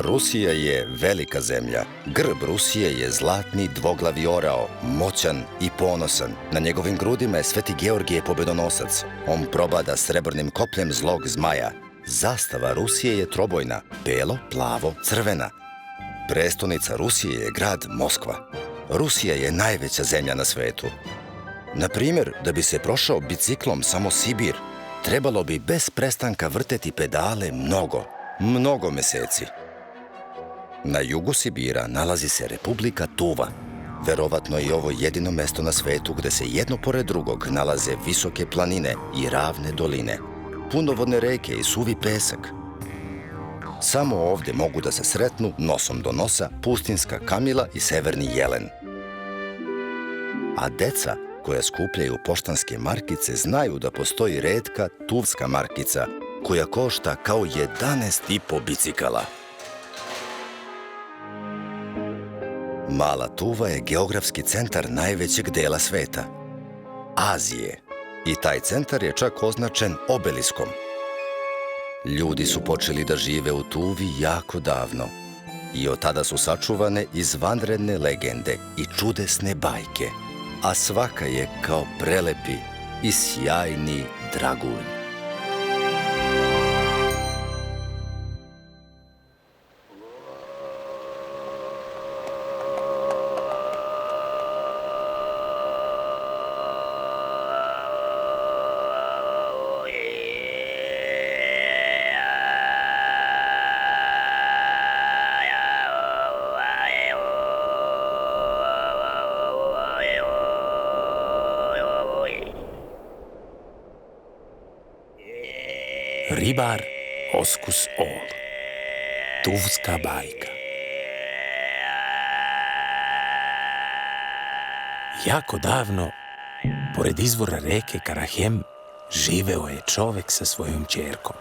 Rusija je velika zemlja. Grb Rusije je zlatni dvoglavi orao, moćan i ponosan. Na njegovim grudima je Sveti Georgije pobedonosac. On probada srebrnim kopljem zlog zmaja. Zastava Rusije je trobojna, belo, plavo, crvena. Prestonica Rusije je grad Moskva. Rusija je najveća zemlja na svetu. Na primjer, da bi se prošao biciklom samo Sibir, trebalo bi bez prestanka vrteti pedale mnogo meseci. Na jugu Sibira nalazi se Republika Tuva. Verovatno je ovo jedino mesto na svetu gde se jedno pored drugog nalaze visoke planine i ravne doline, punovodne reke i suvi pesak. Samo ovde mogu da se sretnu nosom do nosa pustinska kamila i severni jelen. A deca koja skupljaju poštanske markice znaju da postoji retka tuvska markica koja košta kao 11,5 bicikala. Mala Tuva je geografski centar najvećeg dela sveta, Azije, i taj centar je čak označen obeliskom. Ljudi su počeli da žive u Tuvi jako davno i od tada su sačuvane izvanredne legende i čudesne bajke, a svaka je kao prelepi i sjajni dragulj. Ribar Oskus Ol. Tuvska bajka. Jako davno, pored izvora reke Karahem, živeo je čovek sa svojom ćerkom.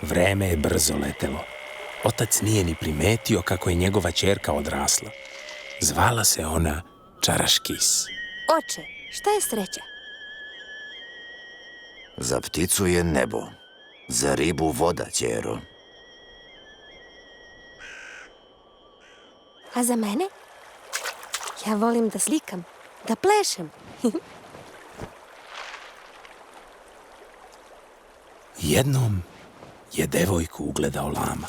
Vreme je brzo letelo. Otac nije ni primetio kako je njegova ćerka odrasla. Zvala se ona Čaraškis. Oče, šta je sreća? Za pticu je nebo, za ribu voda, ćero. A za mene? Ja volim da slikam, da plešem. Jednom je devojku ugledao lama.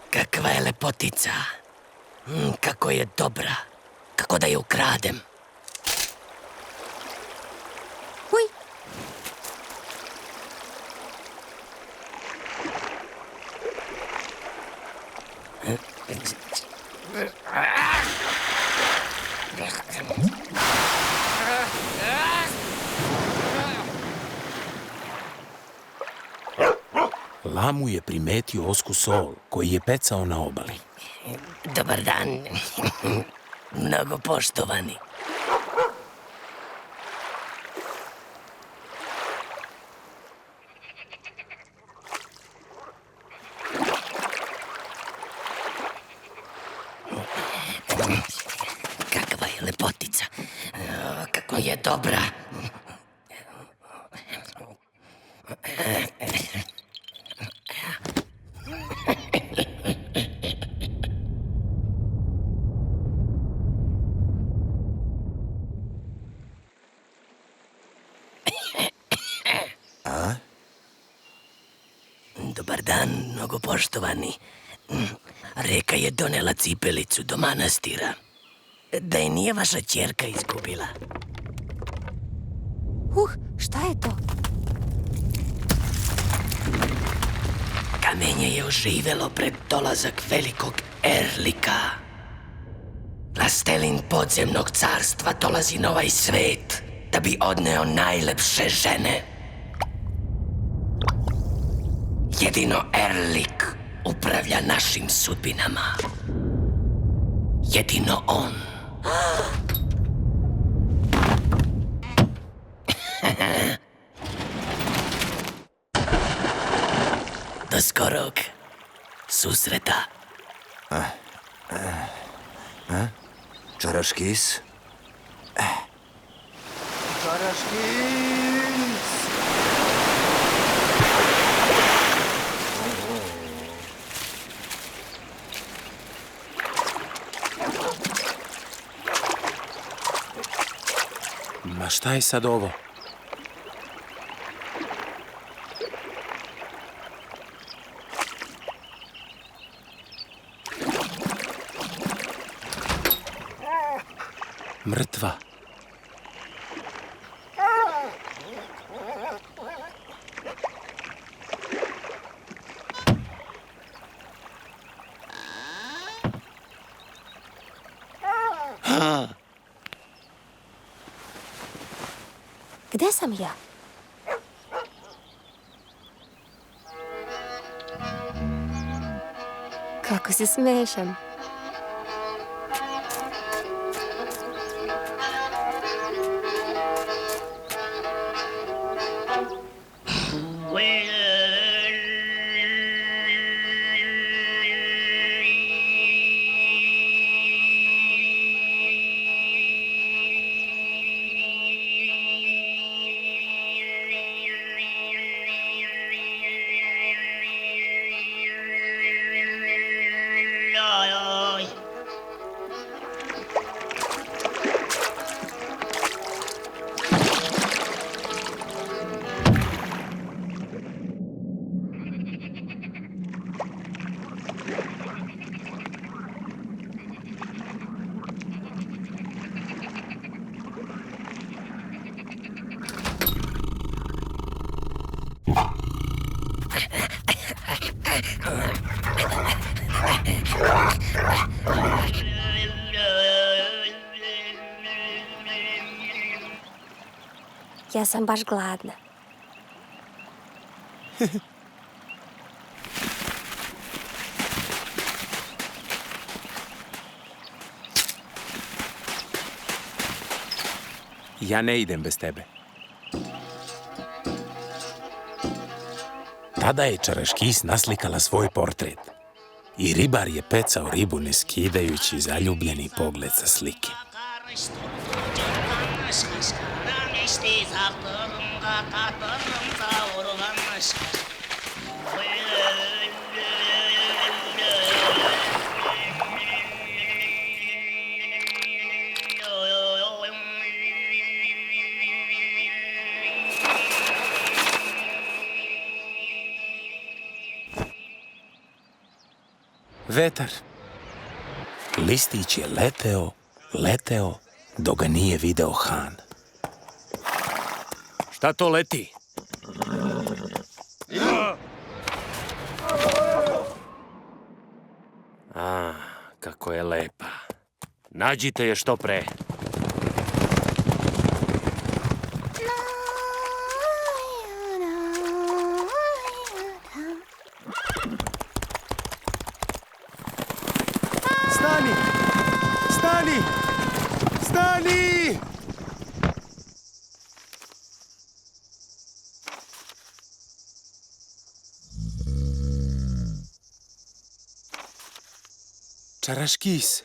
Kakva je lepotica. Kako je dobra. Kako da je ukradem. Uj! Lamu je primetio Oskus Ol, koji je pecao na obali. Dobar dan. Mnogo poštovani. Kakva je lepotica. Kako je dobra. Dobar dan, mnogo poštovani. Reka je donela cipelicu do manastira. Da je nije vaša ćerka izgubila. Šta je to? Kamenje je oživelo pred dolazak velikog Erlika. Vlastelin podzemnog carstva dolazi na ovaj svet da bi odneo najlepše žene. Jedino Erlik upravlja našim sudbinama. Jedino on. Do skorog susreta. Čaraškis? Čaraškis! Ma šta je sad ovo? Mrtva. Gde sam ja? Kako si smešan. Ja sam baš gladna. Ja ne idem bez tebe. Tada je Čaraškis naslikala svoj portret i ribar je pecao ribu ne skidajući zaljubljeni pogled sa slike. Vetar. Listić je leteo, dok ga nije video Han. Šta to leti? Kako je lepa. Nađite je što pre. Stani! Stani! Stani! Čaraškis.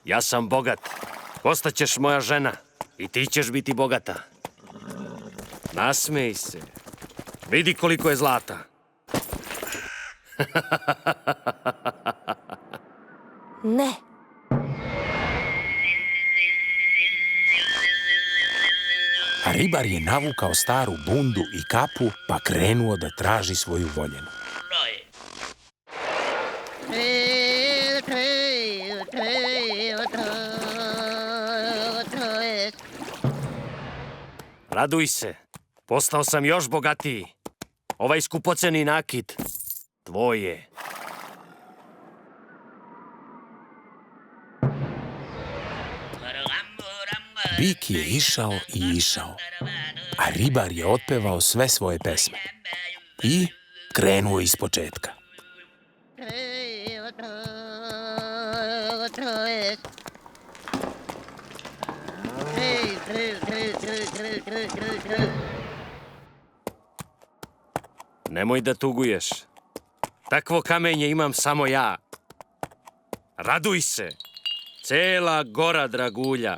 Ja sam bogat. Postaćeš moja žena. I ti ćeš biti bogata. Nasmej se. Vidi koliko je zlata. Ne. A ribar je navukao staru bundu i kapu, pa krenuo da traži svoju voljenu. Raduj se. Postao sam još bogatiji. Ovaj skupoceni nakit tvoj je. Bik je išao i išao, a ribar je otpevao sve svoje pesme i krenuo iz početka. Nemoj da tuguješ. Takvo kamenje imam samo ja. Raduj se. Cela gora dragulja.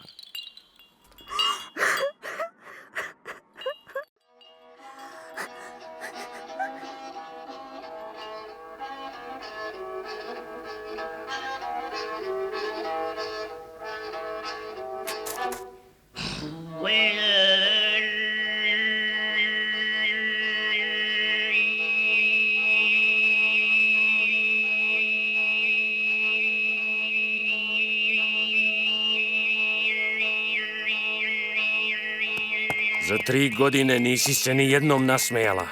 Za 3 godine nisi se ni jednom nasmejala.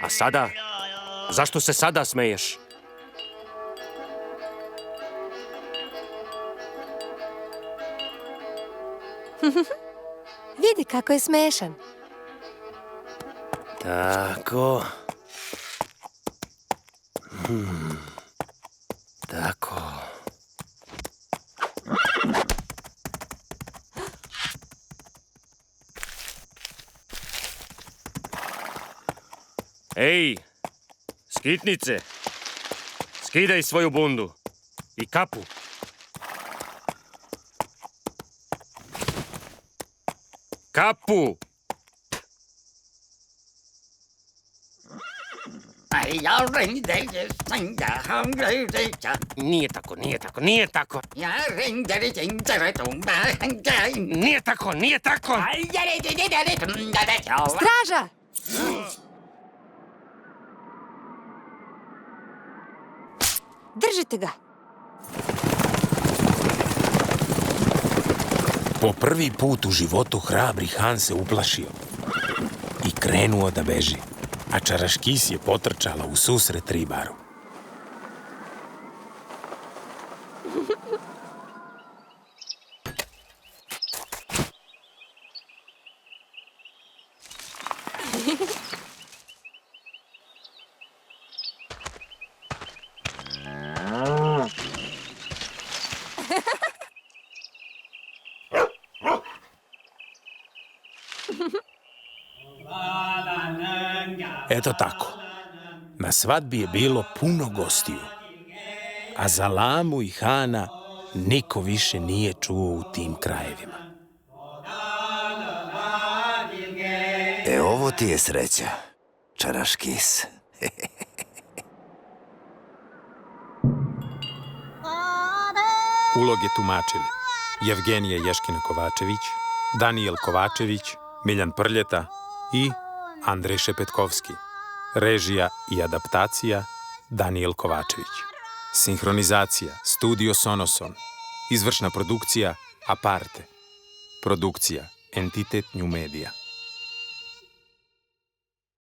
A sada? Zašto se sada smeješ? Vidi kako je smešan. Tako. Tako. Ej, skitnice, skidaj svoju bundu i kapu. Kapu! Nije tako, nije tako, nije tako. Nije tako, nije tako. Straža! Držite ga! Po prvi put u životu hrabri Han se uplašio i krenuo da beži, a Čaraškis je potrčala u susret ribaru. Eto tako, na svadbi je bilo puno gostiju, a za Lamu i Hana niko više nije čuo u tim krajevima. E, ovo ti je sreća, Čaraškis. Uloge tumačili Jevgenija Ješkina-Kovačević, Danijel Kovačević, Miljan Prljeta i Andrej Šepetkovski. Režija i adaptacija Danijel Kovačević. Sinhronizacija Studio Sonoson. Izvršna produkcija Aparte. Produkcija Entitet New Media.